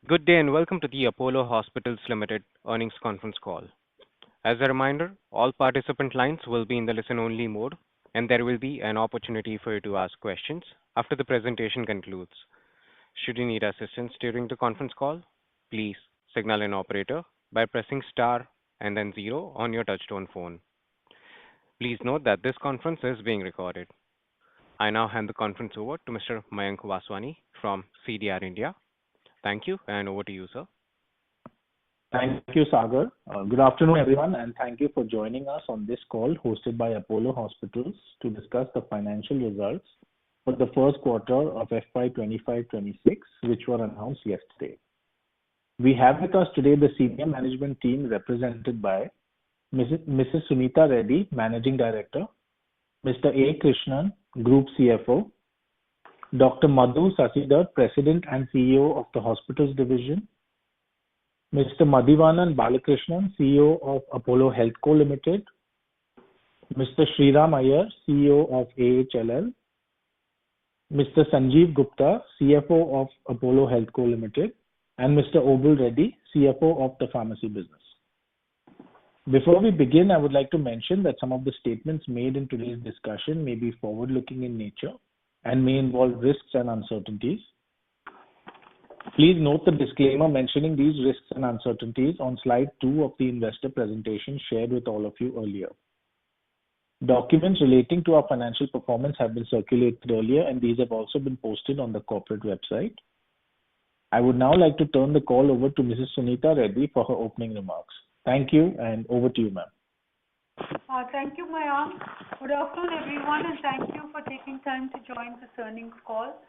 Good day and welcome to the Apollo Hospitals Limited earnings conference call. As a reminder, all participant lines will be in the listen-only mode, and there will be an opportunity for you to ask questions after the presentation concludes. Should you need assistance during the conference call, please signal an operator by pressing star and then zero on your touchtone phone. Please note that this conference is being recorded. I now hand the conference over to Mr. Mayank Vaswani from CDR India. Thank you, and over to you, sir. Thank you, Sagar. Good afternoon, everyone, and thank you for joining us on this call hosted by Apollo Hospitals to discuss the financial results for the first quarter of FY2025-26, which were announced yesterday. We have with us today the senior management team represented by Mrs. Sunita Reddy, Managing Director, Mr. A. Krishnan, Group CFO, Dr. Madhu Sasidhar, President and CEO of the Hospitals Division, Mr. Madhivanan Balakrishnan, CEO of Apollo Healthco Limited, Mr. Sriram Iyer, CEO of AHLL, Mr. Sanjeev Gupta, CFO of Apollo Healthco Limited, and Mr. Obul Reddy, CFO of the Pharmacy Business. Before we begin, I would like to mention that some of the statements made in today's discussion may be forward-looking in nature and may involve risks and uncertainties. Please note the disclaimer mentioning these risks and uncertainties on slide 2 of the investor presentation shared with all of you earlier. Documents relating to our financial performance have been circulated earlier, and these have also been posted on the corporate website. I would now like to turn the call over to Mrs. Sunita Reddy for her opening remarks. Thank you, and over to you, ma'am. Thank you, Mayank. Good afternoon, everyone, and thank you for taking time to join this earnings call.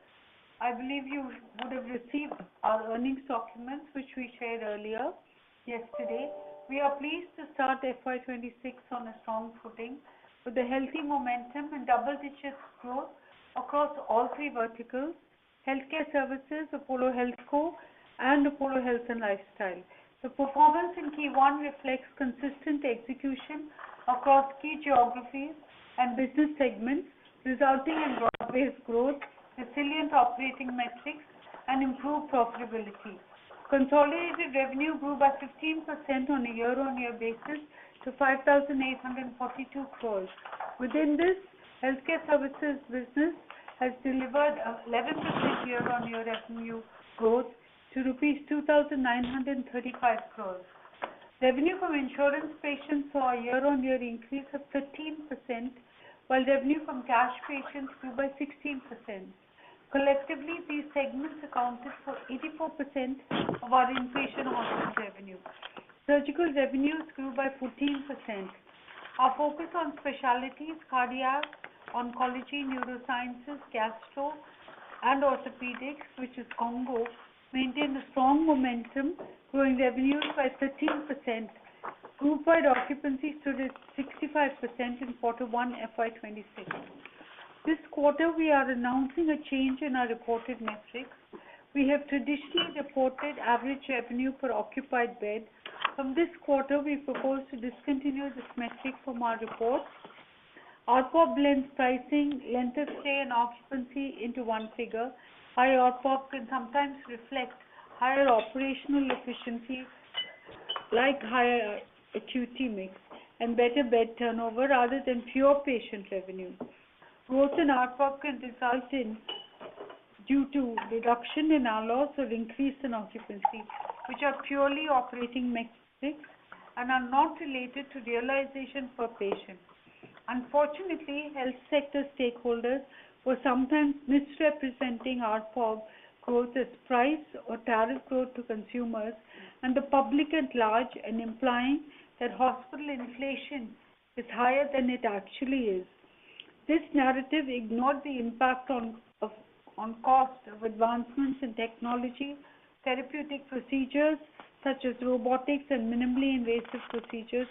I believe you would have received our earnings documents, which we shared earlier yesterday. We are pleased to start FY26 on a strong footing with a healthy momentum and double-digit growth across all three verticals: healthcare services, Apollo Healthco, and Apollo Health and Lifestyle. The performance in Q1 reflects consistent execution across key geographies and business segments, resulting in broad-based growth, resilient operating metrics, and improved profitability. Consolidated revenue grew by 15% on a year-on-year basis to 5,842 crores. Within this, healthcare services business has delivered 11% year-on-year revenue growth to rupees 2,935 crores. Revenue from insurance patients saw a year-on-year increase of 13%, while revenue from cash patients grew by 16%. Collectively, these segments accounted for 84% of our inpatient hospital revenue. Surgical revenues grew by 14%. Our focus on specialties, cardiac, oncology, neurosciences, gastro, and orthopedics, which is CONGO, maintained a strong momentum, growing revenues by 13%. Group-wide occupancy stood at 65% in Q1 FY26. This quarter, we are announcing a change in our reported metrics. We have traditionally reported average revenue per occupied bed. From this quarter, we propose to discontinue this metric from our reports. ARPOB blends pricing, length of stay, and occupancy into one figure. High ARPOB can sometimes reflect higher operational efficiency, like higher acuity mix and better bed turnover rather than pure patient revenue. Growth in ARPOB can result in due to reduction in ALOS or increase in occupancy, which are purely operating metrics and are not related to realization per patient. Unfortunately, health sector stakeholders were sometimes misrepresenting ARPOB growth as price or tariff growth to consumers and the public at large, and implying that hospital inflation is higher than it actually is. This narrative ignored the impact on cost of advancements in technology, therapeutic procedures such as robotics and minimally invasive procedures,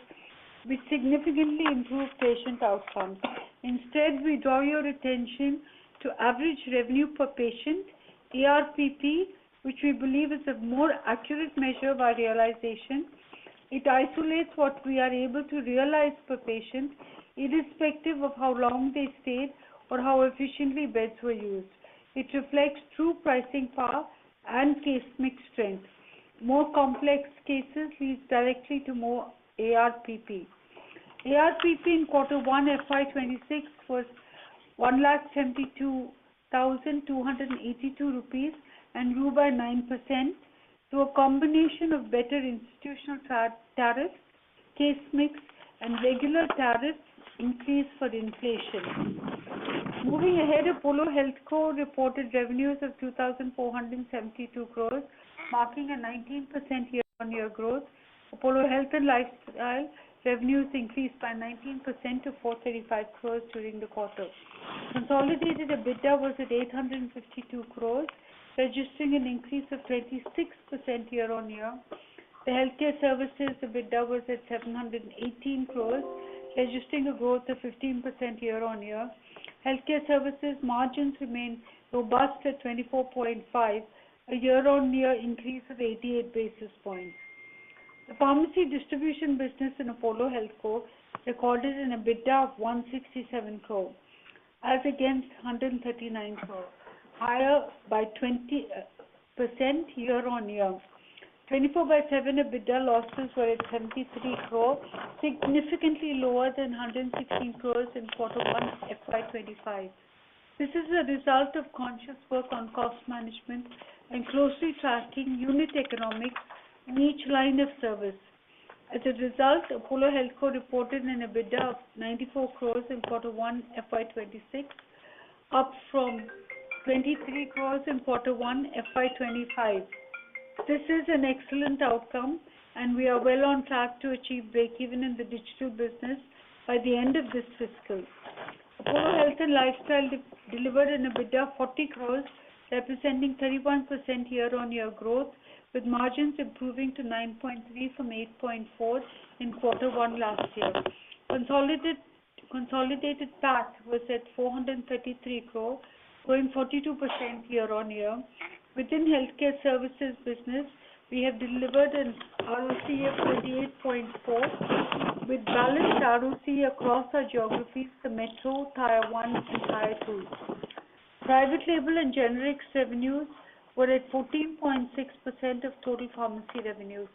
which significantly improve patient outcomes. Instead, we draw your attention to average revenue per patient, ARPP, which we believe is a more accurate measure of our realization. It isolates what we are able to realize per patient, irrespective of how long they stayed or how efficiently beds were used. It reflects true pricing power and case mix strength. More complex cases leads directly to more ARPP. ARPP in quarter 1 FY26 was 1,72,282 rupees and grew by 9% to a combination of better institutional tariffs, case mix, and regular tariffs increase for inflation. Moving ahead, Apollo Healthco reported revenues of 2,472 crores, marking a 19% year-on-year growth. Apollo Health and Lifestyle revenues increased by 19% to 435 crores during the quarter. Consolidated EBITDA was at 852 crores, registering an increase of 26% year-on-year. The healthcare services EBITDA was at 718 crores, registering a growth of 15% year-on-year. Healthcare services margins remain robust at 24.5, a year-on-year increase of 88 basis points. The pharmacy distribution business in Apollo Healthco recorded an EBITDA of 167 crore, as against 139 crore, higher by 20% year-on-year. 24/7 EBITDA losses were at 73 crore, significantly lower than 116 crores in quarter 1 FY25. This is a result of conscious work on cost management and closely tracking unit economics in each line of service. As a result, Apollo Healthco reported an EBITDA of 94 crores in quarter 1 FY26, up from 23 crores in quarter 1 FY25. This is an excellent outcome, and we are well on track to achieve break-even in the digital business by the end of this fiscal. Apollo Health and Lifestyle delivered an EBITDA of 40 crores, representing 31% year-on-year growth, with margins improving to 9.3 from 8.4 in quarter 1 last year. Consolidated PAT was at 433 crore, growing 42% year-on-year. Within healthcare services business, we have delivered an ROC of 28.4 with balanced ROC across our geographies, the Metro, Tier 1 and Tier 2. Private label and generics revenues were at 14.6% of total pharmacy revenues.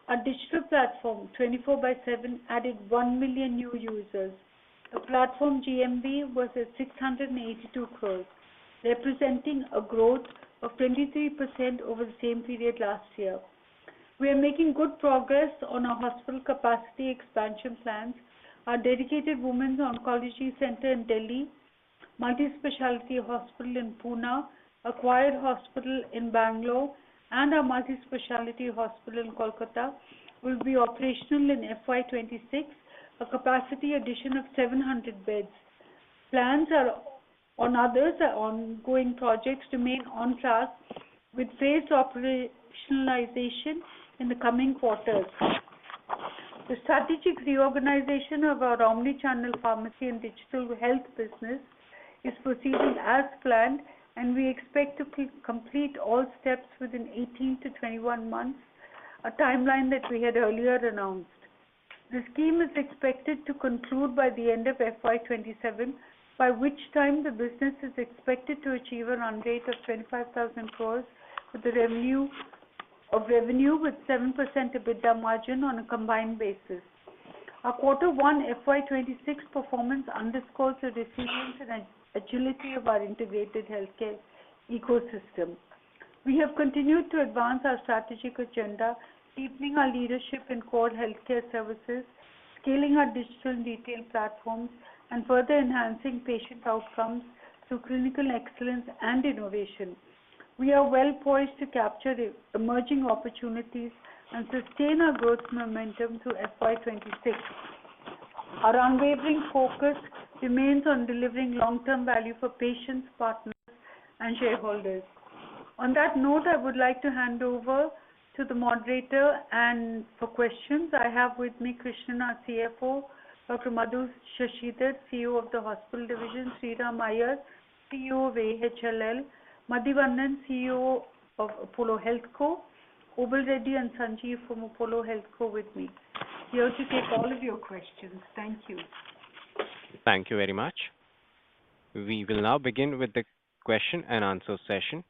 Our digital platform, 24/7, added 1 million new users. The platform GMV was at 682 crores, representing a growth of 23% over the same period last year. We are making good progress on our hospital capacity expansion plans. Our dedicated Women's Oncology Center in Delhi, multi-speciality hospital in Pune, acquired hospital in Bangalore, and our multi-speciality hospital in Kolkata will be operational in FY26, a capacity addition of 700 beds. Plans are on others ongoing projects remain on track with phased operationalization in the coming quarters. The strategic reorganization of our omni-channel pharmacy and digital health business is proceeding as planned, and we expect to complete all steps within 18 to 21 months, a timeline that we had earlier announced. The scheme is expected to conclude by the end of FY27, by which time the business is expected to achieve a run rate of 25,000 crores with the revenue with 7% EBITDA margin on a combined basis. Our quarter 1 FY26 performance underscores the resilience and agility of our integrated healthcare ecosystem. We have continued to advance our strategic agenda, deepening our leadership in core healthcare services, scaling our digital and retail platforms, and further enhancing patient outcomes through clinical excellence and innovation. We are well poised to capture the emerging opportunities and sustain our growth momentum through FY26. Our unwavering focus remains on delivering long-term value for patients, partners, and shareholders. On that note, I would like to hand over to the moderator and for questions. I have with me Krishnan, our CFO, Dr. Madhu Shashidhar, CEO of the Hospital Division, Sriram Iyer, CEO of AHLL, Madhivanan, CEO of Apollo Healthco, Obul Reddy and Sanjeev from Apollo Healthco with me, here to take all of your questions. Thank you. Thank you very much. We will now begin with the question and answer session.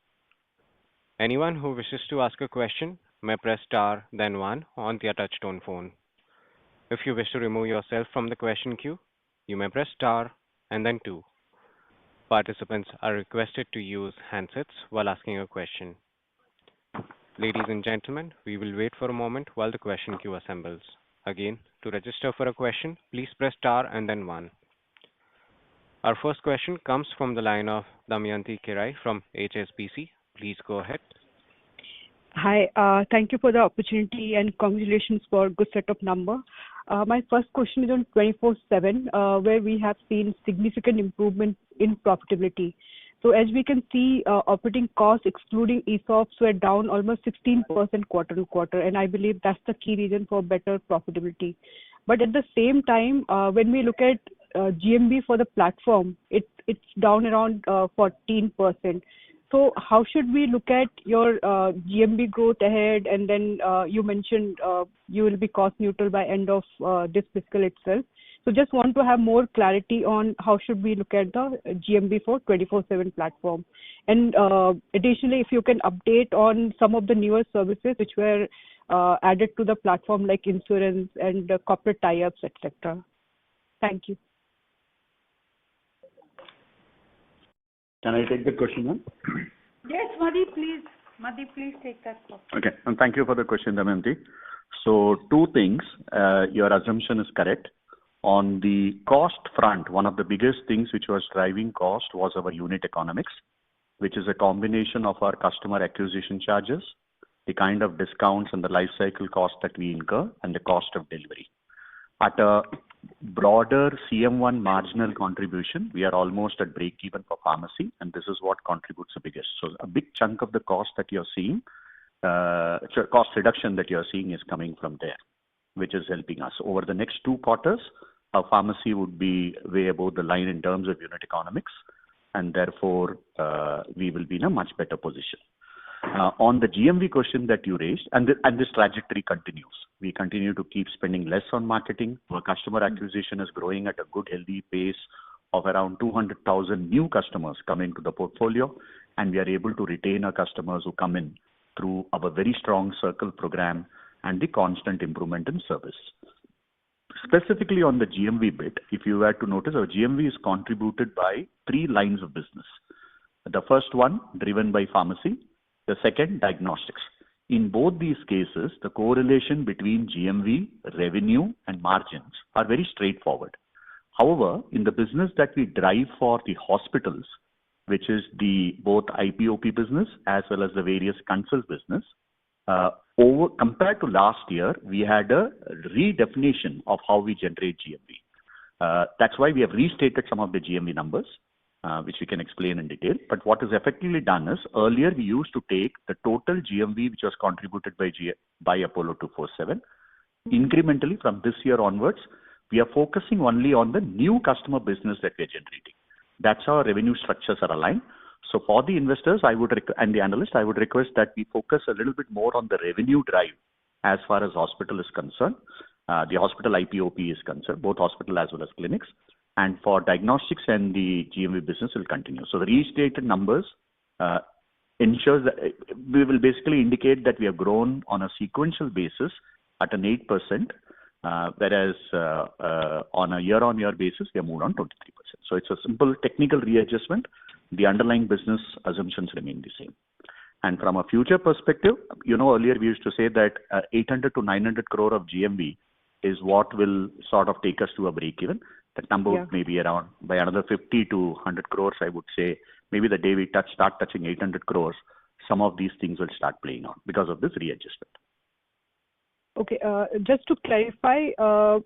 Anyone who wishes to ask a question may press star then one on their touchtone phone. If you wish to remove yourself from the question queue, you may press star and then two. Participants are requested to use handsets while asking a question. Ladies and gentlemen, we will wait for a moment while the question queue assembles. Again, to register for a question, please press star and then one. Our first question comes from the line of Damayanti Kerai from HSBC. Please go ahead. Hi, thank you for the opportunity and congratulations for good set of number. My first question is on 24/7, where we have seen significant improvement in profitability. So as we can see, operating costs excluding ESOPs were down almost 16% quarter to quarter, and I believe that's the key reason for better profitability. But at the same time, when we look at GMV for the platform, it's down around 14%. So how should we look at your GMV growth ahead? And then you mentioned you will be cost neutral by end of this fiscal itself. So just want to have more clarity on how should we look at the GMV for 24/7 platform. And additionally, if you can update on some of the newer services which were added to the platform like insurance and corporate tie-ups, etc. Thank you. Can I take the question now? Yes, Madhi, please. Madhi, please take that one. Okay, and thank you for the question, Damayanti. So two things. Your assumption is correct. On the cost front, one of the biggest things which was driving cost was our unit economics, which is a combination of our customer acquisition charges, the kind of discounts and the life cycle cost that we incur, and the cost of delivery. At a broader CM1 marginal contribution, we are almost at break even for pharmacy, and this is what contributes the biggest. So a big chunk of the cost that you're seeing, cost reduction that you're seeing is coming from there, which is helping us. Over the next 2 quarters, our pharmacy would be way above the line in terms of unit economics, and therefore we will be in a much better position. On the GMV question that you raised, and this trajectory continues. We continue to keep spending less on marketing. Our customer acquisition is growing at a good, healthy pace of around 200,000 new customers coming to the portfolio, and we are able to retain our customers who come in through our very strong circle program and the constant improvement in service. Specifically on the GMV bit, if you were to notice, our GMV is contributed by 3 lines of business. The first one, driven by pharmacy. The second, diagnostics. In both these cases, the correlation between GMV, revenue, and margins are very straightforward. However, in the business that we drive for the hospitals, which is the both IPOP business as well as the various consult business, compared to last year, we had a redefinition of how we generate GMV. That's why we have restated some of the GMV numbers, which we can explain in detail. But what is effectively done is, earlier we used to take the total GMV which was contributed by Apollo 24/7. Incrementally from this year onwards, we are focusing only on the new customer business that we are generating. That's how our revenue structures are aligned. So for the investors, and the analysts, I would request that we focus a little bit more on the revenue drive as far as hospital is concerned. The hospital IPOP is concerned, both hospital as well as clinics. And for diagnostics and the GMV business will continue. So the restated numbers ensures that we will basically indicate that we have grown on a sequential basis at an 8%, whereas on a year-on-year basis, we have moved on 23%. So it's a simple technical readjustment. The underlying business assumptions remain the same. And from a future perspective, earlier we used to say that 800 to 900 crore of GMV is what will sort of take us to a break even. That number may be around by another 50 to 100 crores, I would say. Maybe the day we start touching 800 crores, some of these things will start playing out because of this readjustment. Okay, just to clarify,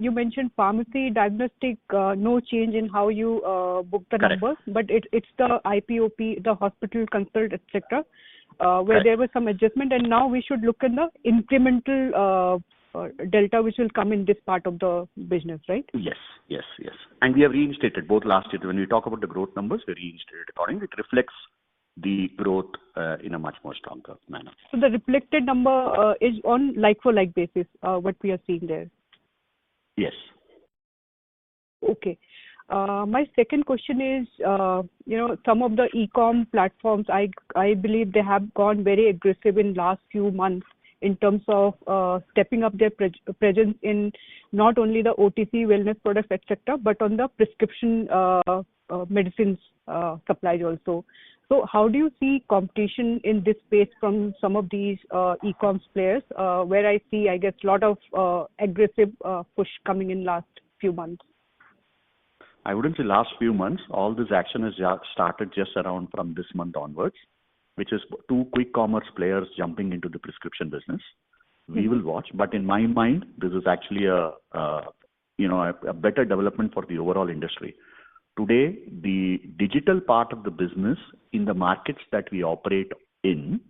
you mentioned pharmacy, diagnostic, no change in how you book the Correct. numbers, but it's the IPOP, the hospital consult, etc., where Correct. there was some adjustment, and now we should look at the incremental delta which will come in this part of the business, right? Yes. And we have reinstated both last year. When we talk about the growth numbers, we reinstated accordingly. It reflects the growth in a much more stronger manner. So the reflected number is on like-for-like basis, what we are seeing there. Yes. Okay. My second question is, some of the e-com platforms, I believe they have gone very aggressive in last few months in terms of stepping up their presence in not only the OTC wellness products, etc., but on the prescription medicines supplies also. So how do you see competition in this space from some of these e-com players, where I see, I guess, a lot of aggressive push coming in last few months? I wouldn't say last few months. All this action has started just around from this month onwards, which is two quick commerce players jumping into the prescription business. We will watch, but in my mind, this is actually a better development for the overall industry. Today, the digital part of the business in the markets that we operate in,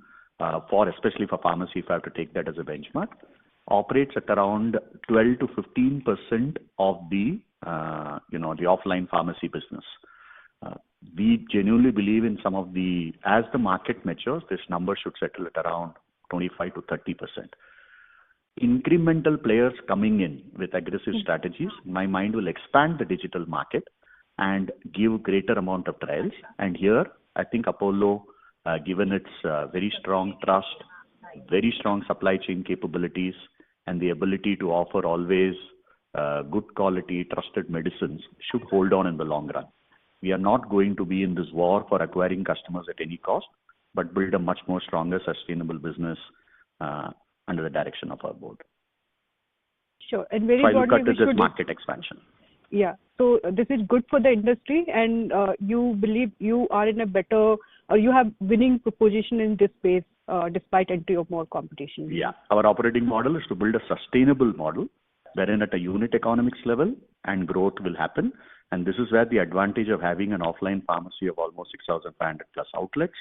especially for pharmacy, if I have to take that as a benchmark, operates at around 12 to 15% of the offline pharmacy business. We genuinely believe in as the market matures, this number should settle at around 25 to 30%. Incremental players coming in with aggressive strategies, my mind will expand the digital market and give greater amount of trials. And here, I think Apollo, given its very strong trust, very strong supply chain capabilities, and the ability to offer always good quality, trusted medicines, should hold on in the long run. We are not going to be in this war for acquiring customers at any cost, but build a much more stronger, sustainable business under the direction of our board. Sure. And very so I look broadly, at this market expansion. Yeah. So this is good for the industry, and you believe you are in a better, or you have winning proposition in this space despite entry of more competition. Yeah. Our operating model is to build a sustainable model wherein at a unit economics level and growth will happen. And this is where the advantage of having an offline pharmacy of almost 6,500 plus outlets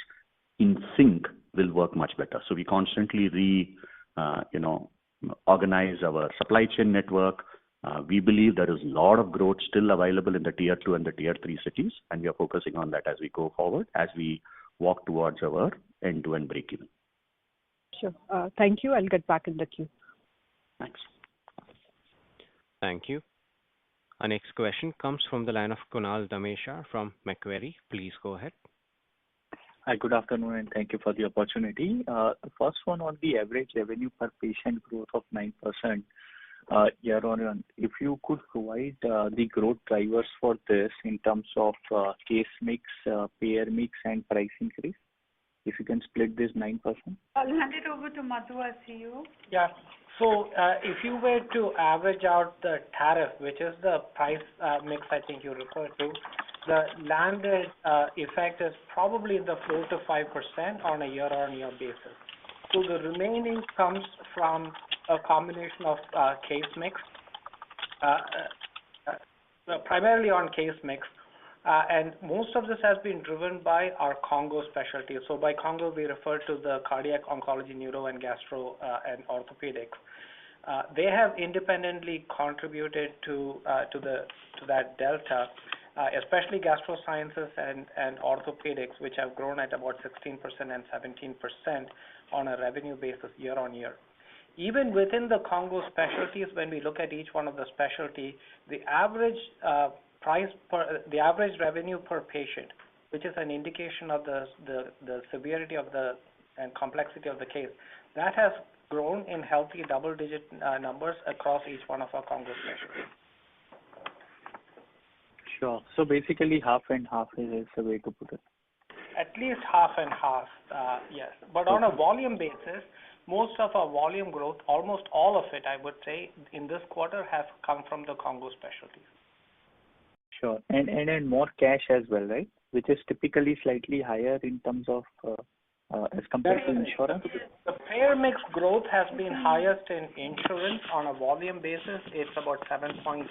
in sync will work much better. So we constantly organize our supply chain network. We believe there is a lot of growth still available in the tier 2 and the tier 3 cities, and we are focusing on that as we go forward, as we walk towards our end-to-end break-even. Sure. Thank you. I'll get back in the queue. Thanks. Thank you. Our next question comes from the line of Kunal Dhamesha from Macquarie. Please go ahead. Hi, good afternoon, and thank you for the opportunity. The first one on the average revenue per patient growth of 9% year-on-year. If you could provide the growth drivers for this in terms of case mix, payer mix, and price increase, if you can split this 9%. I'll hand it over to Madhu, our CEO. Yeah. So if you were to average out the tariff, which is the price mix I think you referred to, the landed effect is probably in the 4 to 5% on a year-on-year basis. So the remaining comes from a combination of case mix, primarily on case mix. And most of this has been driven by our Congo specialty. So by Congo, we refer to the cardiac, oncology, neuro, and gastro, and orthopedics. They have independently contributed to that delta, especially gastro sciences and orthopedics, which have grown at about 16% and 17% on a revenue basis year on year. Even within the Congo specialties, when we look at each one of the specialty, the average the average revenue per patient, which is an indication of the severity of and complexity of the case, that has grown in healthy double-digit numbers across each one of our Congo specialties. Sure. So basically half and half is the way to put it. At least half and half, yes. But on a volume basis, most of our volume growth, almost all of it, I would say, in this quarter has come from the Congo specialties. Sure. And more cash as well, right? Which is typically slightly higher in terms of as compared to insurance? The payer mix growth has been highest in insurance on a volume basis. It's about 7.8,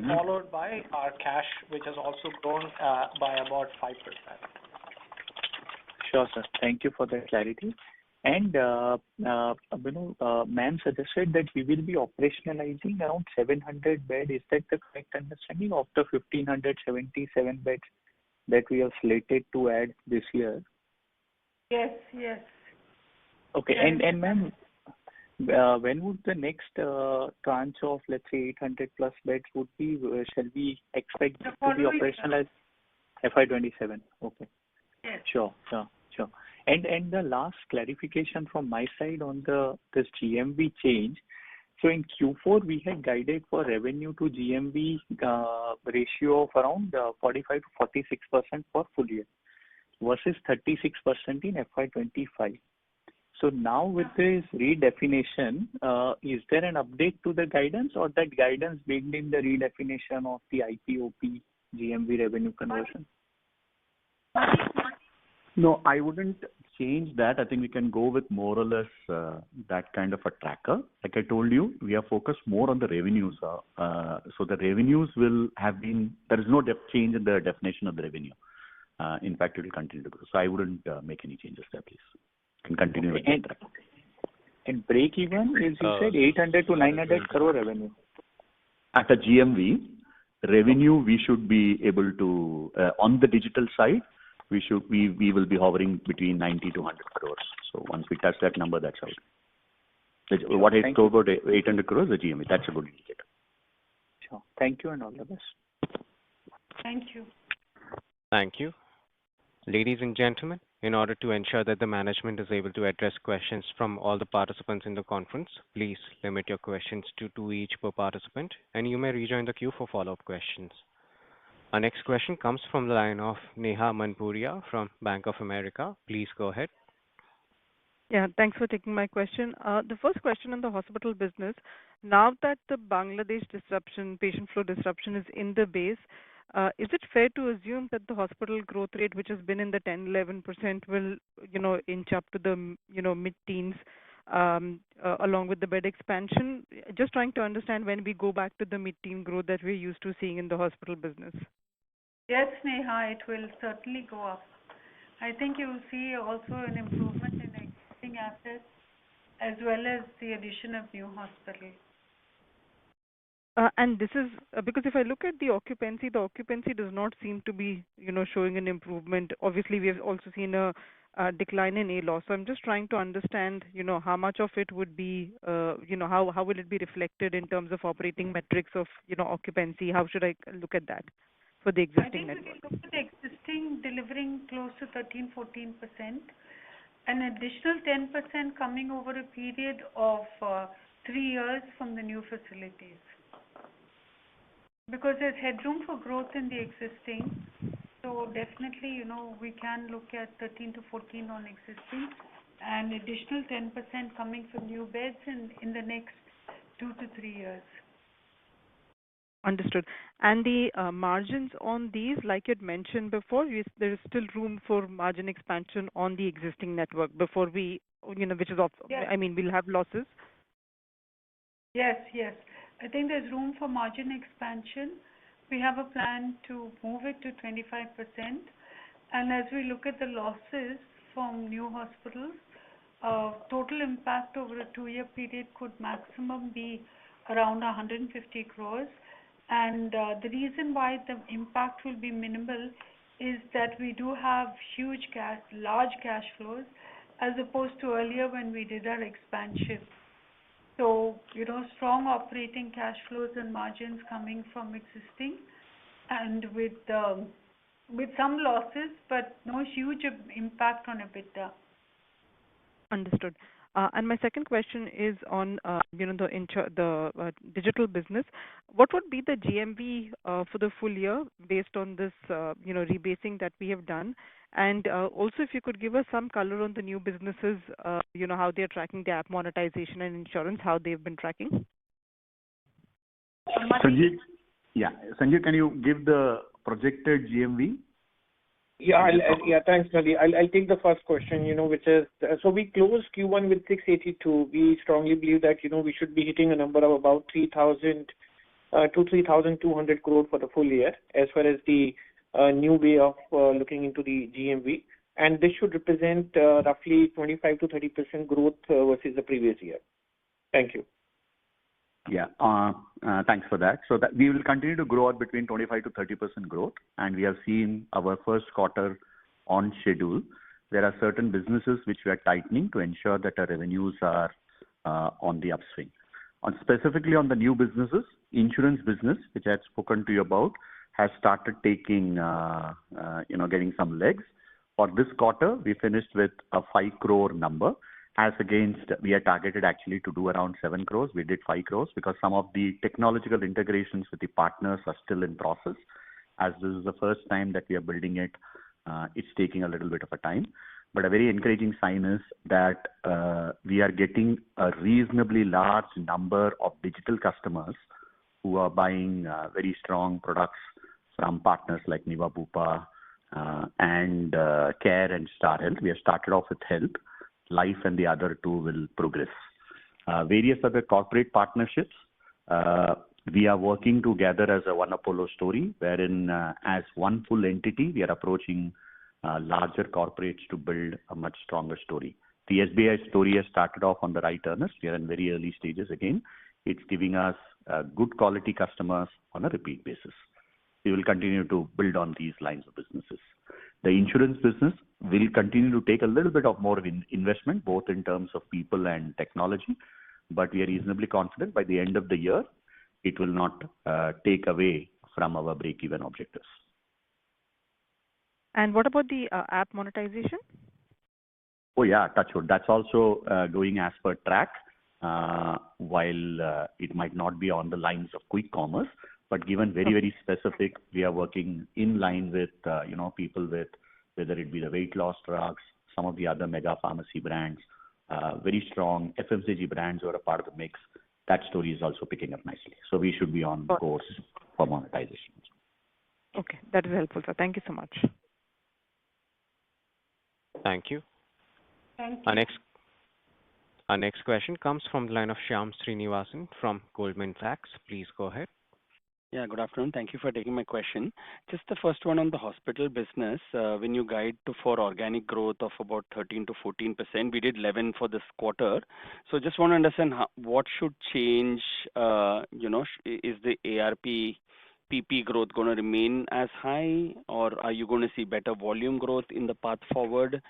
followed by our cash, which has also grown by about 5%. Sure, sir. Thank you for the clarity. And ma'am suggested that we will be operationalizing around 700 beds. Is that the correct understanding of the 1,577 beds that we are slated to add this year? Yes. Okay. And ma'am, when would the next tranche of, let's say, 800 plus beds would be? Shall we expect The to be following operational as FY27? Okay. Yes. Sure. And the last clarification from my side on this GMV change. So in Q4, we had guided for revenue to GMV ratio of around 45 to 46% for full year versus 36% in FY25. So now with this redefinition, is there an update to the guidance, or that guidance baked in the redefinition of the IPOP GMV revenue conversion? No, I wouldn't change that. I think we can go with more or less that kind of a tracker. Like I told you, we are focused more on the revenues. So the revenues will have been, there is no change in the definition of the revenue. In fact, it will continue to grow. So I wouldn't make any changes there, please. Can continue with that tracker. And break even is, you said, 800 to 900 crore revenue. At the GMV, revenue we should be able to, on the digital side, we will be hovering between 90 to 100 crores. So once we touch that number, that's out. What I told about 800 crores, the GMV, that's a good indicator. Sure. Thank you and all the best. Thank you. Thank you. Ladies and gentlemen, in order to ensure that the management is able to address questions from all the participants in the conference, please limit your questions to 2 each per participant, and you may rejoin the queue for follow-up questions. Our next question comes from the line of Neha Manpuria from Bank of America. Please go ahead. Yeah, thanks for taking my question. The first question on the hospital business, now that the Bangladesh disruption, patient flow disruption is in the base, is it fair to assume that the hospital growth rate, which has been in the 10-11%, will, inch up to the, mid-teens, along with the bed expansion? Just trying to understand when we go back to the mid-teen growth that we're used to seeing in the hospital business. Yes, Neha, it will certainly go up. I think you will see also an improvement in existing assets as well as the addition of new hospitals. And this is because if I look at the occupancy does not seem to be, showing an improvement. Obviously, we have also seen a decline in A-loss. So I'm just trying to understand, how much of it would be, how will it be reflected in terms of operating metrics of, occupancy? How should I look at that for the existing network? I think we look at the existing delivering close to 13-14%, an additional 10% coming over a period of 3 years from the new facilities. Because there's headroom for growth in the existing, so definitely, we can look at 13 to 14 on existing, and additional 10% coming from new beds in the next 2 to 3 years. Understood. And the margins on these, like you had mentioned before, there is still room for margin expansion on the existing network before we, which is off. Yes. I mean, we'll have losses. Yes. I think there's room for margin expansion. We have a plan to move it to 25%. And as we look at the losses from new hospitals, total impact over a 2-year period could maximum be around 150 crores. And the reason why the impact will be minimal is that we do have large cash flows as opposed to earlier when we did our expansion. So, strong operating cash flows and margins coming from existing, and with some losses, but no huge impact on EBITDA. Understood. And my second question is on, the digital business. What would be the GMV for the full year based on this, rebasing that we have done? And also, if you could give us some color on the new businesses, how they are tracking the app monetization and insurance, how they've been tracking. Sanjeev, can you give the projected GMV? Thanks, Nadi. I'll take the first question, which is, so we closed Q1 with 682. We strongly believe that, we should be hitting a number of about 3,000 to 3,200 crore for the full year, as far as the new way of looking into the GMV. And this should represent roughly 25 to 30% growth versus the previous year. Thank you. Thanks for that. So that we will continue to grow at between 25 to 30% growth, and we have seen our first quarter on schedule. There are certain businesses which we are tightening to ensure that our revenues are on the upswing. Specifically on the new businesses, insurance business, which I had spoken to you about, has started taking, getting some legs. For this quarter, we finished with a 5 crore number, as against we had targeted actually to do around 7 crores. We did 5 crores because some of the technological integrations with the partners are still in process. As this is the first time that we are building it, it's taking a little bit of a time. But a very encouraging sign is that we are getting a reasonably large number of digital customers who are buying very strong products from partners like Niva Bupa and Care and Star Health. We have started off with Health, Life, and the other two will progress. Various other corporate partnerships. We are working together as a One Apollo story, wherein as one full entity, we are approaching larger corporates to build a much stronger story. The SBI story has started off on the right earnest. We are in very early stages again. It's giving us good quality customers on a repeat basis. We will continue to build on these lines of businesses. The insurance business will continue to take a little bit of more investment, both in terms of people and technology, but we are reasonably confident by the end of the year, it will not take away from our break-even objectives. And what about the app monetization? Oh yeah, touch wood. That's also going as per track. While it might not be on the lines of quick commerce, but given very, very specific, we are working in line with, people with, whether it be the weight loss drugs, some of the other mega pharmacy brands, very strong FMCG brands who are a part of the mix. That story is also picking up nicely. So we should be on course for monetization. Okay, that is helpful, sir. Thank you so much. Thank you. Thank you. Our next question comes from the line of Shyam Srinivasan from Goldman Sachs. Please go ahead. Yeah, good afternoon. Thank you for taking my question. Just the first one on the hospital business. When you guide for organic growth of about 13 to 14%, we did 11 for this quarter. So just want to understand what should change. Is the ARP PP growth going to remain as high, or are you going to see better volume growth in the path forward?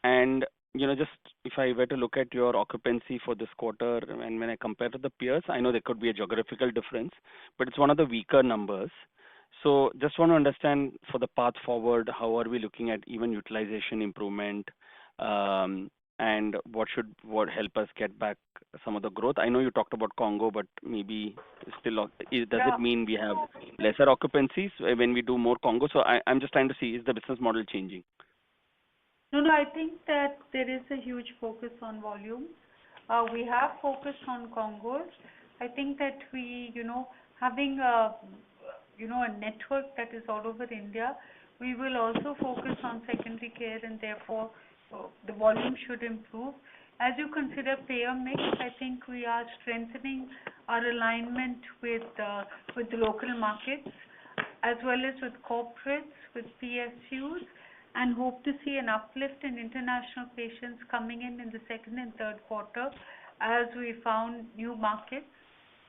And just if I were to look at your occupancy for this quarter, and when I compare to the peers, I know there could be a geographical difference, but it's one of the weaker numbers. So just want to understand for the path forward, how are we looking at even utilization improvement, and what help us get back some of the growth? I know you talked about Congo, but maybe still, does it mean we have lesser occupancies when we do more Congo? So I'm just trying to see, is the business model changing? No, I think that there is a huge focus on volume. We have focused on Congos. I think that we, having a network that is all over India, we will also focus on secondary care, and therefore the volume should improve. As you consider payer mix, I think we are strengthening our alignment with the local markets, as well as with corporates, with PSUs, and hope to see an uplift in international patients coming in the second and third quarter as we found new markets.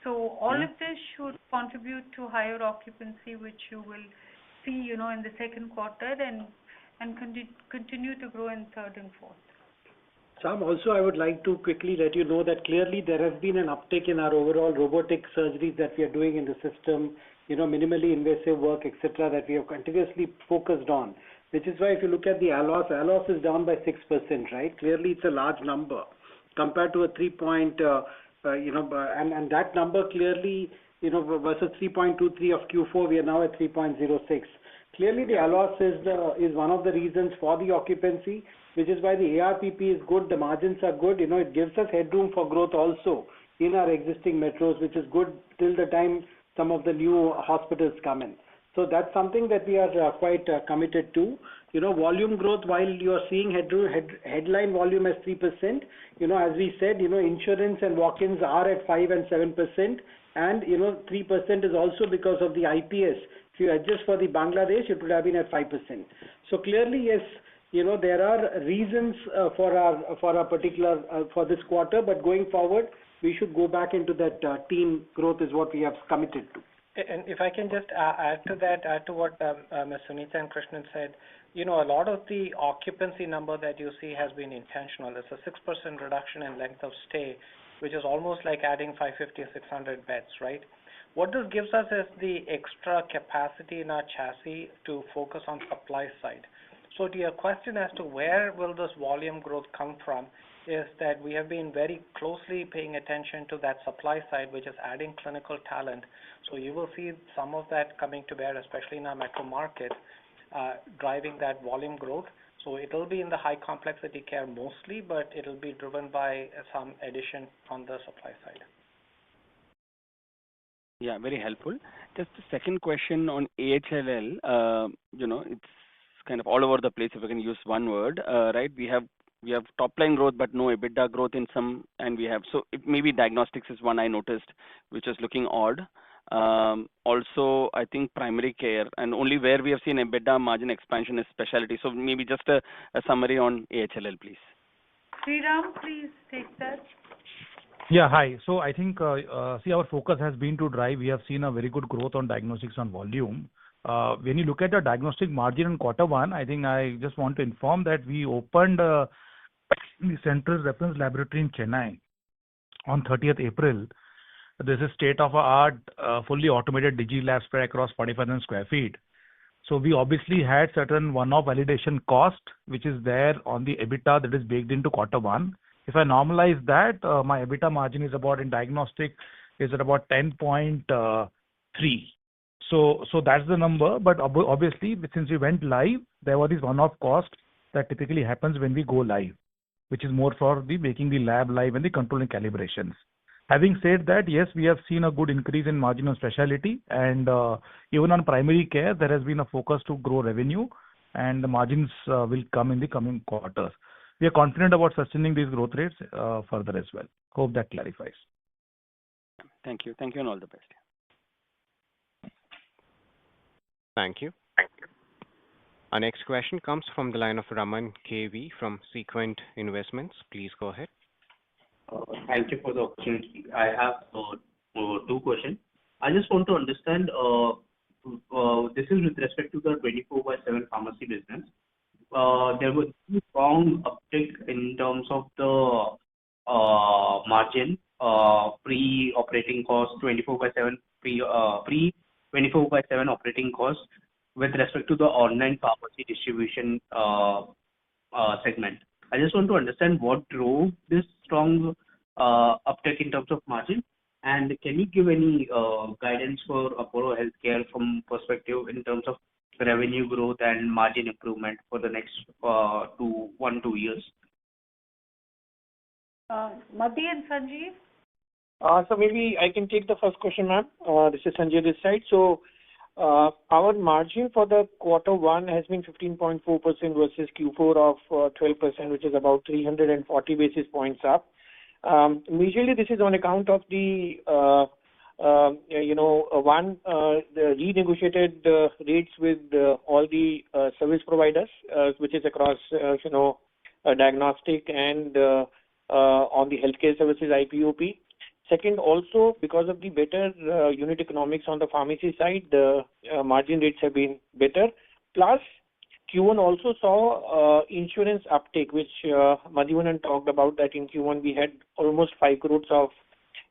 So all of this should contribute to higher occupancy, which you will see, in the second quarter, and continue to grow in third and fourth. Sam, also I would like to quickly let you know that clearly there has been an uptick in our overall robotic surgeries that we are doing in the system, minimally invasive work, etc., that we have continuously focused on. Which is why if you look at the ALOS is down by 6%, right? Clearly it's a large number compared to a 3 point, and that number clearly, versus 3.23 of Q4, we are now at 3.06. Clearly the ALOS is one of the reasons for the occupancy, which is why the ARPP is good, the margins are good. It gives us headroom for growth also in our existing metros, which is good till the time some of the new hospitals come in. So that's something that we are quite committed to. Volume growth, while you are seeing headline volume as 3%, as we said, insurance and walk-ins are at 5 and 7%, and 3% is also because of the IPS. If you adjust for the Bangladesh, it would have been at 5%. So clearly, yes, there are reasons for our particular for this quarter, but going forward, we should go back into that teen growth is what we have committed to. And if I can just add to that, add to what Ms. Sunita and Krishnan said, a lot of the occupancy number that you see has been intentional. It's a 6% reduction in length of stay, which is almost like adding 550 or 600 beds, right? What this gives us is the extra capacity in our chassis to focus on supply side. So to your question as to where will this volume growth come from, is that we have been very closely paying attention to that supply side, which is adding clinical talent. So you will see some of that coming to bear, especially in our metro market, driving that volume growth. So it will be in the high complexity care mostly, but it will be driven by some addition on the supply side. Yeah, very helpful. Just the second question on AHLL. It's kind of all over the place, if I can use one word, right? We have top line growth, but no EBITDA growth in some, and maybe diagnostics is one I noticed, which is looking odd. Also, I think primary care, and only where we have seen EBITDA margin expansion is specialty. So maybe just a summary on AHLL, please. Sriram, please take that. Yeah, hi. So I think, our focus has been to drive. We have seen a very good growth on diagnostics on volume. When you look at the diagnostic margin in Q1, I think I just want to inform that we opened the Central Reference Laboratory in Chennai on 30th April. This is state-of-the-art, fully automated digi lab spread across 45,000 square feet. So we obviously had certain one-off validation cost, which is there on the EBITDA that is baked into Q1. If I normalize that, my EBITDA margin is about in diagnostic is at about 10.3. So that's the number. But obviously, since we went live, there was this one-off cost that typically happens when we go live, which is more for the making the lab live and the controlling calibrations. Having said that, yes, we have seen a good increase in margin on specialty, and even on primary care, there has been a focus to grow revenue, and the margins will come in the coming quarters. We are confident about sustaining these growth rates further as well. Hope that clarifies. Thank you. Thank you, and all the best. Thank you. Our next question comes from the line of Raman KV from Sequent Investments. Please go ahead. Thank you for the opportunity. I have two questions. I just want to understand, this is with respect to the 24/7 pharmacy business. There was a strong uptick in terms of the margin, pre-operating cost, 24/7, pre-24/7 operating cost with respect to the online pharmacy distribution segment. I just want to understand what drove this strong uptick in terms of margin, and can you give any guidance for Apollo Healthcare from perspective in terms of revenue growth and margin improvement for the next 2 years? Madhi and Sanjeev? So maybe I can take the first question, ma'am. This is Sanjay this side. So our margin for the Q1 has been 15.4% versus Q4 of 12%, which is about 340 basis points up. Usually this is on account of the the renegotiated rates with all the service providers, which is across diagnostic and on the healthcare services IPOP. Second, also because of the better unit economics on the pharmacy side, the margin rates have been better. Plus, Q1 also saw insurance uptake, which Madhivanan talked about that in Q1 we had almost 5 crores of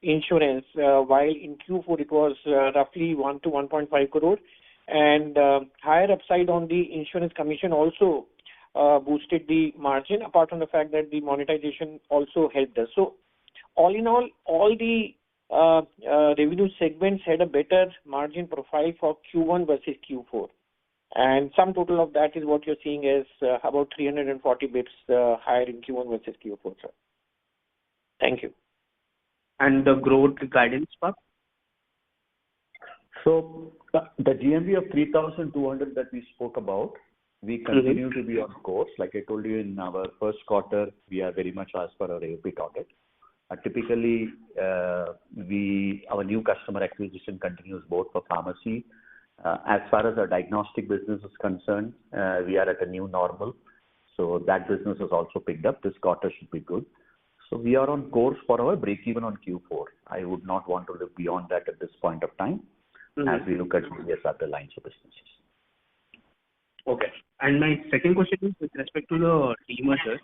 insurance, while in Q4 it was roughly 1 to 1.5 crore. And higher upside on the insurance commission also boosted the margin, apart from the fact that the monetization also helped us. So all in all the revenue segments had a better margin profile for Q1 versus Q4. And sum total of that is what you're seeing is about 340 bits higher in Q1 versus Q4, sir. Thank you. And the growth guidance part? So the GMV of 3,200 that we spoke about, we continue to be on course. Like I told you in our first quarter, we are very much as per our AOP target. Typically, our new customer acquisition continues both for pharmacy. As far as our diagnostic business is concerned, we are at a new normal. So that business has also picked up. This quarter should be good. So we are on course for our break even on Q4. I would not want to look beyond that at this point of time. as we look at various other lines of businesses. Okay. And my second question is with respect to the demerger.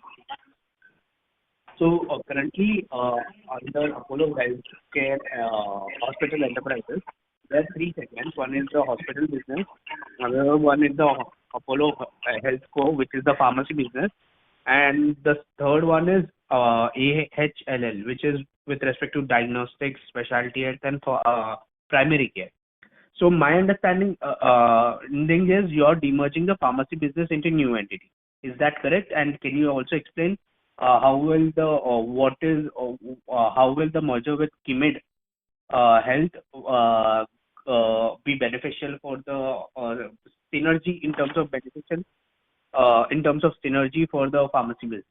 So currently, under Apollo Healthcare Hospital Enterprises, there are three segments. One is the hospital business, another one is the Apollo Health Co, which is the pharmacy business, and the third one is AHLL, which is with respect to diagnostics, specialty health, and primary care. So my understanding is you're demerging the pharmacy business into new entity. Is that correct? And can you also explain how will the merger with Keimed Health be beneficial for the synergy in terms of synergy for the pharmacy business?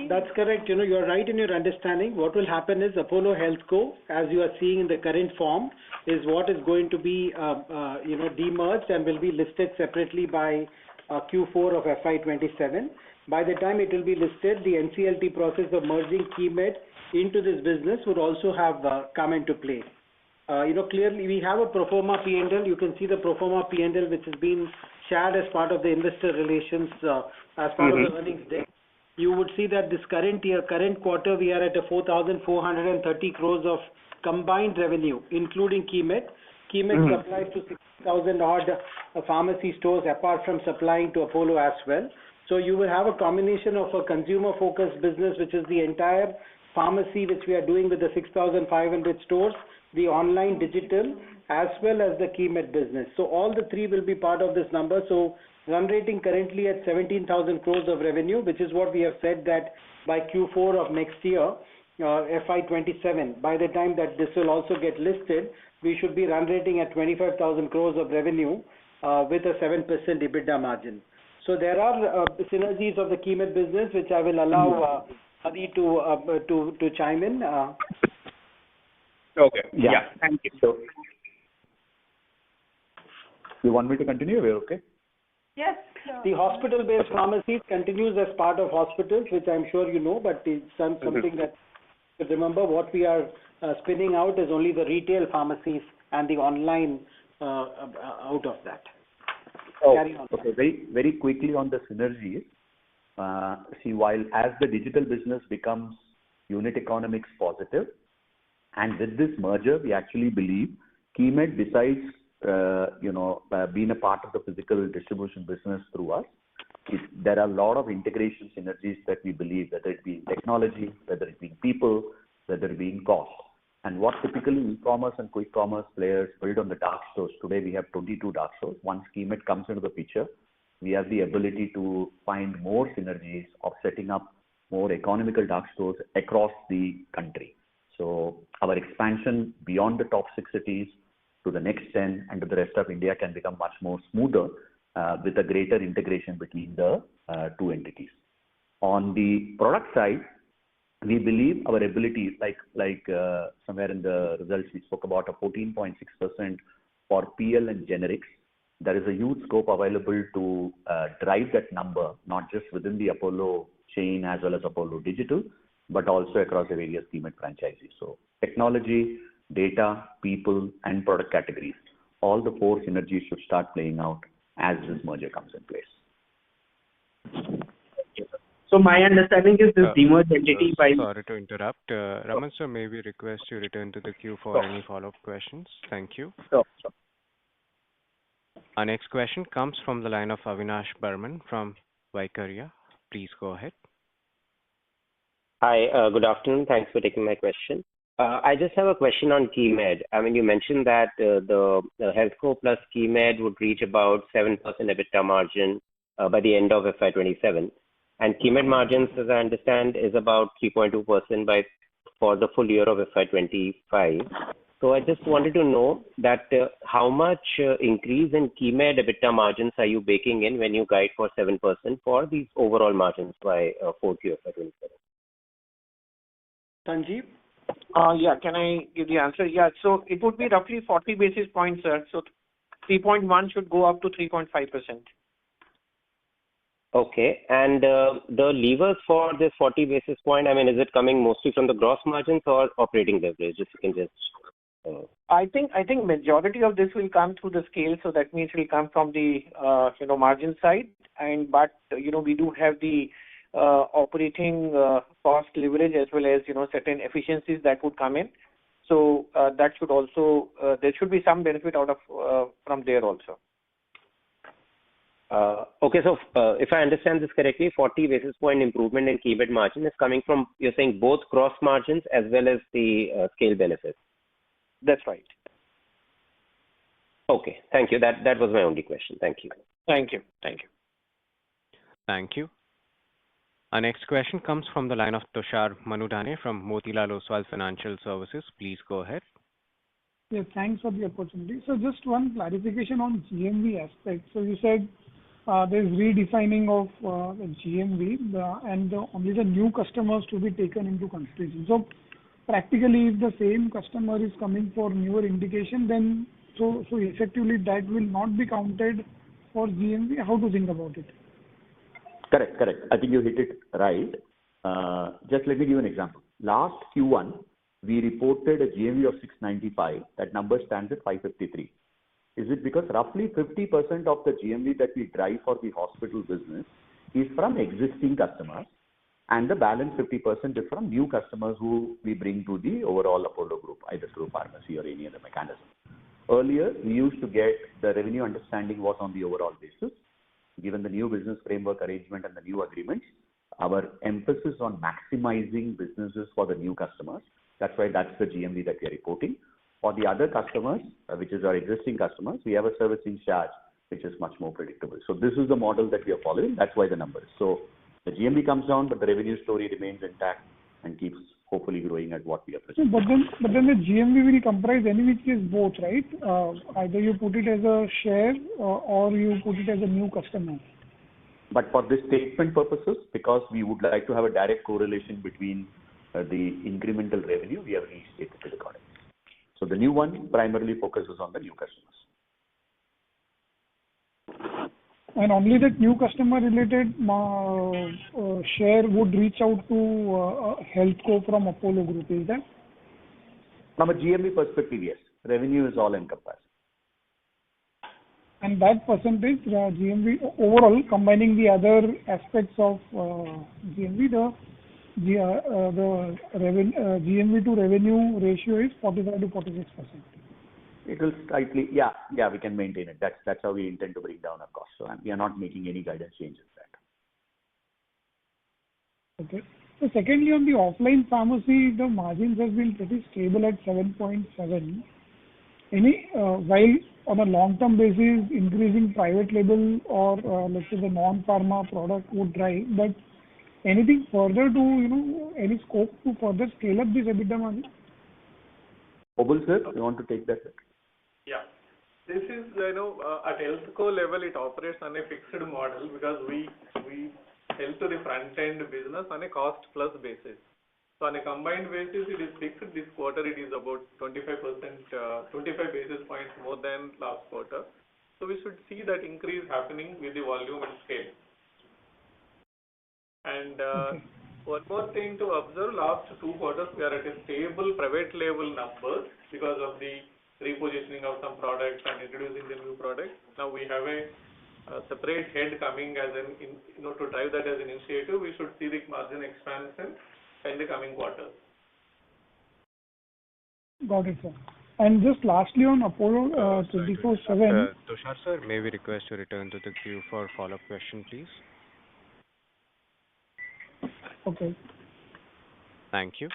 That's correct. You're right in your understanding. What will happen is Apollo Health Co, as you are seeing in the current form, is what is going to be demerged and will be listed separately by Q4 of FY27. By the time it will be listed, the NCLT process of merging Keimed into this business would also have come into play. Clearly we have a pro forma P&L. You can see the pro forma P&L which has been shared as part of the investor relations as part of the earnings deck. You would see that this current quarter, we are at a 4,430 crores of combined revenue, including Keimed. Keimed supplies to 6,000 odd pharmacy stores apart from supplying to Apollo as well. So you will have a combination of a consumer-focused business, which is the entire pharmacy which we are doing with the 6,500 stores, the online digital, as well as the Keimed business. So all the three will be part of this number. So run rating currently at 17,000 crores of revenue, which is what we have said that by Q4 of next year, FY27, by the time that this will also get listed, we should be run rating at 25,000 crores of revenue with a 7% EBITDA margin. So there are synergies of the Keimed business, which I will allow Adi to chime in. Okay. Yeah. Thank you. So, you want me to continue? We're okay? Yes. The hospital-based pharmacies continues as part of hospitals, which I'm sure you know, but it's something that, remember, what we are spinning out is only the retail pharmacies and the online out of that. Carry on. Okay. Very, very quickly on the synergies. While as the digital business becomes unit economics positive, and with this merger, we actually believe Keimed, besides being a part of the physical distribution business through us, there are a lot of integration synergies that we believe, whether it be in technology, whether it be in people, whether it be in cost. And what typically e-commerce and quick commerce players build on the dark stores. Today we have 22 dark stores. Once Keimed comes into the picture, we have the ability to find more synergies of setting up more economical dark stores across the country. So our expansion beyond the top 6 cities to the next 10 and to the rest of India can become much more smoother with a greater integration between the two entities. On the product side, we believe our ability, like somewhere in the results we spoke about a 14.6% for PL and generics. There is a huge scope available to drive that number, not just within the Apollo chain as well as Apollo Digital, but also across the various Keimed franchises. So technology, data, people, and product categories, all the 4 synergies should start playing out as this merger comes in place. So my understanding is this demerged entity by... Sorry to interrupt. Raman sir, may we request you return to the queue for any follow-up questions? Thank you. Sure. Our next question comes from the line of Avinash Burman from Vaikarya. Please go ahead. Hi, good afternoon. Thanks for taking my question. I just have a question on Keimed. I mean, you mentioned that the HealthCo plus Keimed would reach about 7% EBITDA margin by the end of FY27. And Keimed margins, as I understand, is about 3.2% for the full year of FY25. So I just wanted to know that how much increase in Keimed EBITDA margins are you baking in when you guide for 7% for these overall margins by 4Q FY27? Sanjeev? Yeah, can I give the answer? Yeah, so it would be roughly 40 basis points, sir. So 3.1 should go up to 3.5%. Okay. And the levers for this 40 basis point, I mean, is it coming mostly from the gross margins or operating leverage? If you can just. I think majority of this will come through the scale, so that means it will come from the margin side. But we do have the operating cost leverage as well as certain efficiencies that would come in. So that should also there should be some benefit out of from there also. Okay, so if I understand this correctly, 40 basis point improvement in KEBIT margin is coming from, you're saying, both gross margins as well as the scale benefits. That's right. Okay, thank you. That was my only question. Thank you. Thank you. Thank you. Thank you. Our next question comes from the line of Tushar Manudhane from Motilal Oswal Financial Services. Please go ahead. Yes, thanks for the opportunity. So just one clarification on GMV aspect. So you said there's redefining of the GMV and only the new customers to be taken into consideration. So practically, if the same customer is coming for newer indication, then so effectively that will not be counted for GMV. How to think about it? Correct. I think you hit it right. Just let me give you an example. Last Q1, we reported a GMV of 695. That number stands at 553. Is it because roughly 50% of the GMV that we drive for the hospital business is from existing customers, and the balance 50% is from new customers who we bring to the overall Apollo group, either through pharmacy or any other mechanism. Earlier, we used to get the revenue understanding was on the overall basis. Given the new business framework arrangement and the new agreements, our emphasis on maximizing businesses for the new customers. That's why that's the GMV that we are reporting. For the other customers, which is our existing customers, we have a servicing charge, which is much more predictable. So this is the model that we are following. That's why the number is. So the GMV comes down, but the revenue story remains intact and keeps hopefully growing at what we are presenting. But then the GMV will comprise any which is both, right? Either you put it as a share or you put it as a new customer. But for this statement purposes, because we would like to have a direct correlation between the incremental revenue, we have restated it accordingly. So the new one primarily focuses on the new customers. And only that new customer related share would reach out to Healthco from Apollo Group, is that? From a GMV perspective, yes. Revenue is all encompassed. And that percentage, GMV overall, combining the other aspects of GMV, the GMV to revenue ratio is 45 to 46%. It will slightly, yeah, we can maintain it. That's how we intend to bring down our costs. So we are not making any guidance changes there. Okay. So secondly, on the offline pharmacy, the margins have been pretty stable at 7.7. While on a long-term basis, increasing private label or let's say the non-pharma product would drive, but anything further to, any scope to further scale up this EBITDA margin? Obul sir, you want to take that? Yeah. This is, at Healthco level, it operates on a fixed model because we sell to the front-end business on a cost-plus basis. So on a combined basis, it is fixed. This quarter, it is about 25 basis points more than last quarter. So we should see that increase happening with the volume and scale. And one more thing to observe, last 2 quarters, we are at a stable private label number because of the repositioning of some products and introducing the new products. Now we have a separate head coming as to drive that as an initiative. We should see the margin expansion in the coming quarters. Got it, sir. And just lastly on Apollo 24/7. Tushar sir, may we request to return to the queue for follow-up question, please? Okay. Thank you.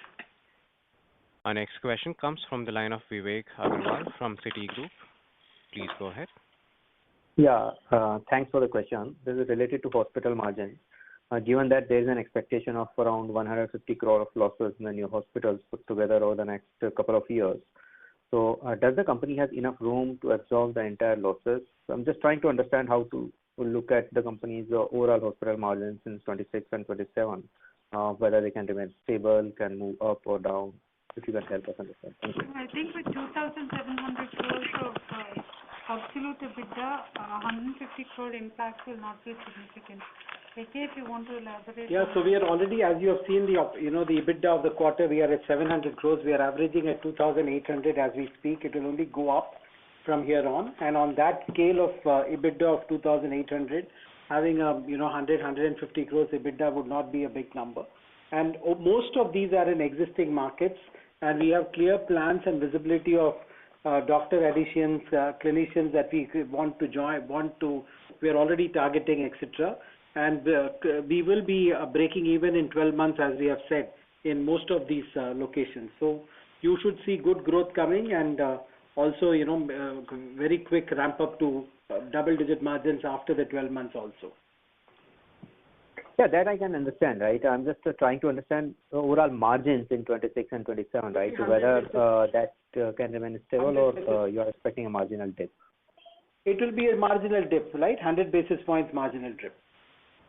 Our next question comes from the line of Vivek Agarwal from Citigroup. Please go ahead. Yeah, thanks for the question. This is related to hospital margin. Given that there is an expectation of around 150 crore of losses in the new hospitals put together over the next couple of years, so does the company have enough room to absorb the entire losses? So I'm just trying to understand how to look at the company's overall hospital margins in 26 and 27, whether they can remain stable, can move up or down. If you can help us understand. Thank you. I think with 2,700 crores of absolute EBITDA, 150 crore impact will not be significant. AK, if you want to elaborate. Yeah, so we are already, as you have seen, the EBITDA of the quarter, we are at 700 crores. We are averaging at 2,800 as we speak. It will only go up from here on. And on that scale of EBITDA of 2,800, having a 150 crores EBITDA would not be a big number. And most of these are in existing markets, and we have clear plans and visibility of doctor additions, clinicians that we want to join, we are already targeting, etc. And we will be breaking even in 12 months, as we have said, in most of these locations. So you should see good growth coming, and also, very quick ramp up to double-digit margins after the 12 months also. Yeah, that I can understand, right? I'm just trying to understand overall margins in 26 and 27, right? So whether that can remain stable or you are expecting a marginal dip. It will be a marginal dip, right? 100 basis points marginal dip.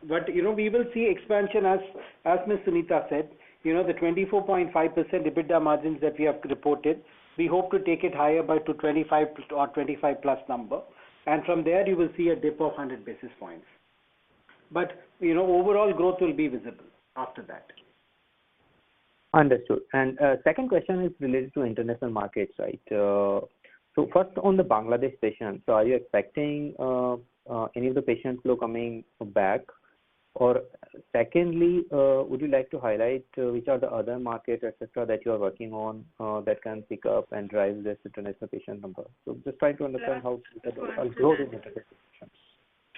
But, we will see expansion as Ms. Sunita said, the 24.5% EBITDA margins that we have reported, we hope to take it higher by to 25 or 25 plus number. And from there, you will see a dip of 100 basis points. But, overall growth will be visible after that. Understood. And second question is related to international markets, right? So first on the Bangladesh patient, so are you expecting any of the patient flow coming back? Or secondly, would you like to highlight which are the other markets, etc., that you are working on that can pick up and drive this international patient number? So just trying to understand how growth in international patients.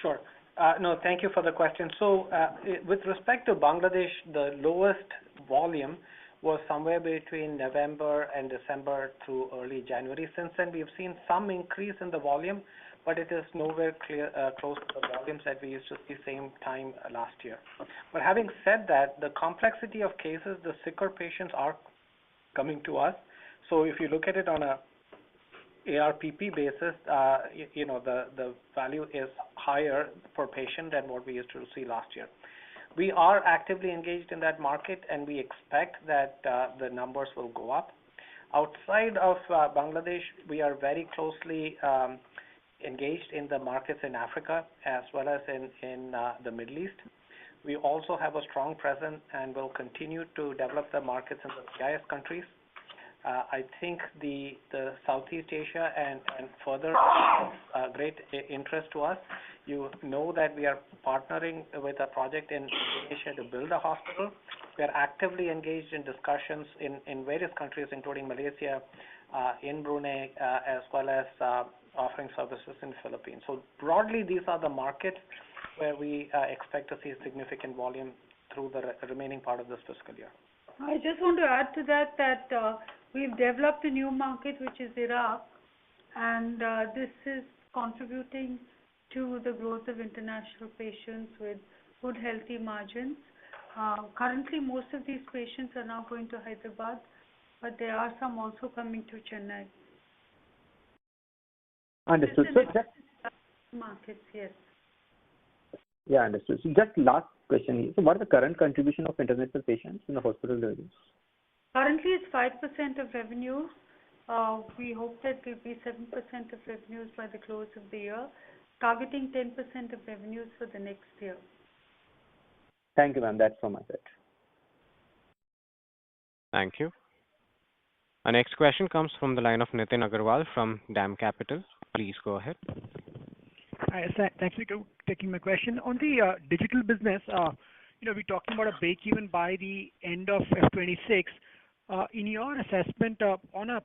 Sure. No, thank you for the question. So with respect to Bangladesh, the lowest volume was somewhere between November and December through early January. Since then, we've seen some increase in the volume, but it is nowhere close to the volumes that we used to see same time last year. But having said that, the complexity of cases, the sicker patients are coming to us. So if you look at it on a ARPP basis, the value is higher per patient than what we used to see last year. We are actively engaged in that market, and we expect that the numbers will go up. Outside of Bangladesh, we are very closely engaged in the markets in Africa as well as in the Middle East. We also have a strong presence and will continue to develop the markets in the CIS countries. I think the Southeast Asia and further great interest to us. You know that we are partnering with a project in Indonesia to build a hospital. We are actively engaged in discussions in various countries, including Malaysia, in Brunei, as well as offering services in the Philippines. So broadly, these are the markets where we expect to see significant volume through the remaining part of this fiscal year. I just want to add to that we've developed a new market, which is Iraq, and this is contributing to the growth of international patients with good, healthy margins. Currently, most of these patients are now going to Hyderabad, but there are some also coming to Chennai. Understood. So just markets, yes. Yeah, understood. So just last question. So what is the current contribution of international patients in the hospital revenues? Currently, it's 5% of revenues. We hope that it will be 7% of revenues by the close of the year, targeting 10% of revenues for the next year. Thank you, ma'am. That's from my side. Thank you. Our next question comes from the line of Nitin Agarwal from DAM Capital. Please go ahead. Hi, thanks for taking my question. On the digital business, we're talking about a break-even by the end of FY26. In your assessment, on a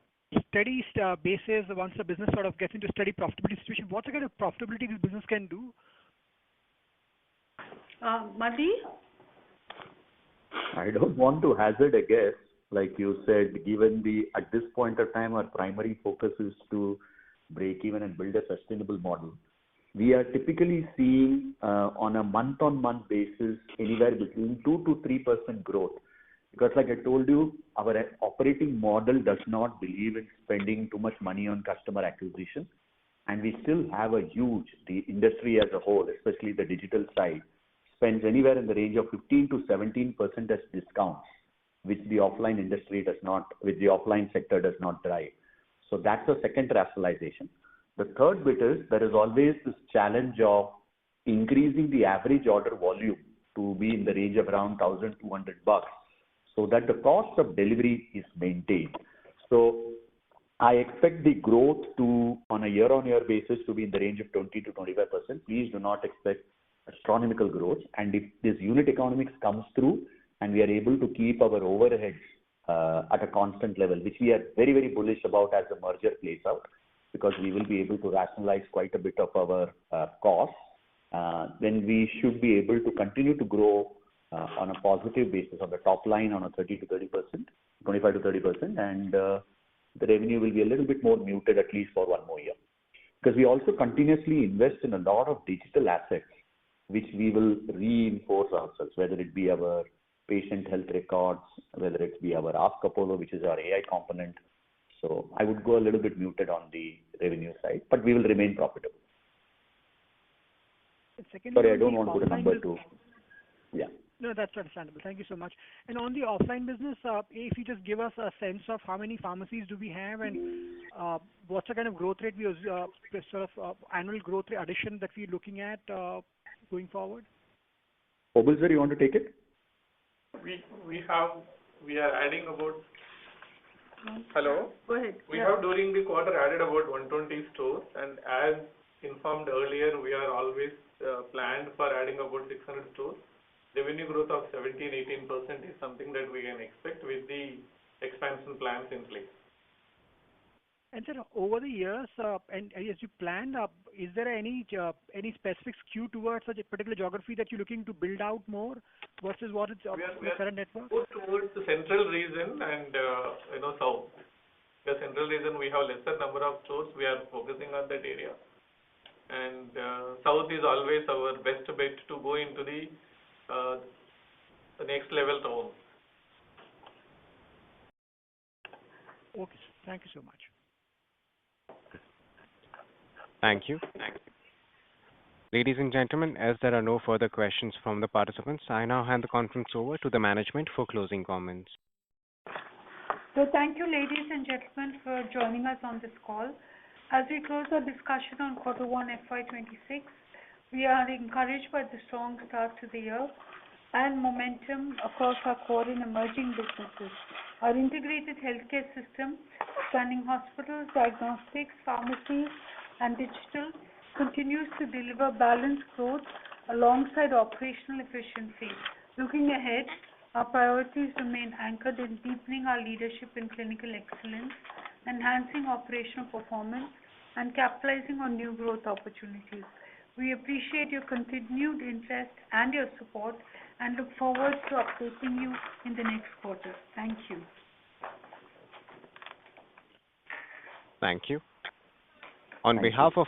steady basis, once the business sort of gets into steady profitability situation, what kind of profitability this business can do? Madhi? I don't want to hazard a guess. Like you said, given at this point of time, our primary focus is to break even and build a sustainable model. We are typically seeing on a month-on-month basis anywhere between 2 to 3% growth. Because like I told you, our operating model does not believe in spending too much money on customer acquisition. And we still have the industry as a whole, especially the digital side, spends anywhere in the range of 15 to 17% as discounts, which the offline industry which the offline sector does not drive. So that's the second rationalization. The third bit is there is always this challenge of increasing the average order volume to be in the range of around $1,200, so that the cost of delivery is maintained. So I expect the growth to, on a year-on-year basis, to be in the range of 20 to 25%. Please do not expect astronomical growth. And if this unit economics comes through and we are able to keep our overheads at a constant level, which we are very, very bullish about as the merger plays out, because we will be able to rationalize quite a bit of our costs, then we should be able to continue to grow on a positive basis on the top line on a 30 to 30%, 25 to 30%, and the revenue will be a little bit more muted, at least for one more year. Because we also continuously invest in a lot of digital assets, which we will reinforce ourselves, whether it be our patient health records, whether it be our Ask Apollo, which is our AI component. So I would go a little bit muted on the revenue side, but we will remain profitable. Sorry, I don't want to put a number to. Yeah. No, that's understandable. Thank you so much. And on the offline business, if you just give us a sense of how many pharmacies do we have, and what's the kind of growth rate annual growth rate addition that we're looking at going forward? Obul sir, you want to take it? We are adding about. Hello. Go ahead. We have during the quarter added about 120 stores, and as informed earlier, we are always planned for adding about 600 stores. Revenue growth of 17-18% is something that we can expect with the expansion plans in place. And sir, over the years, and as you planned, is there any specific skew towards such a particular geography that you're looking to build out more versus what is your current network? More towards the central region and south. The central region we have lesser number of stores. We are focusing on that area, and south is always our best bet to go into the next level town. Okay, thank you so much. Thank you. Ladies and gentlemen, as there are no further questions from the participants, I now hand the conference over to the management for closing comments. So thank you, ladies and gentlemen, for joining us on this call. As we close our discussion on Q1 FY26, we are encouraged by the strong start to the year and momentum across our core and emerging businesses. Our integrated healthcare system, spanning hospitals, diagnostics, pharmacies, and digital, continues to deliver balanced growth alongside operational efficiency. Looking ahead, our priorities remain anchored in deepening our leadership in clinical excellence, enhancing operational performance, and capitalizing on new growth opportunities. We appreciate your continued interest and your support and look forward to updating you in the next quarter. Thank you. Thank you. On behalf of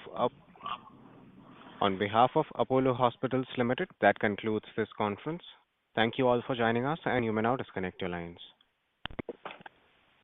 Apollo Hospitals Limited, that concludes this conference. Thank you all for joining us, and you may now disconnect your lines.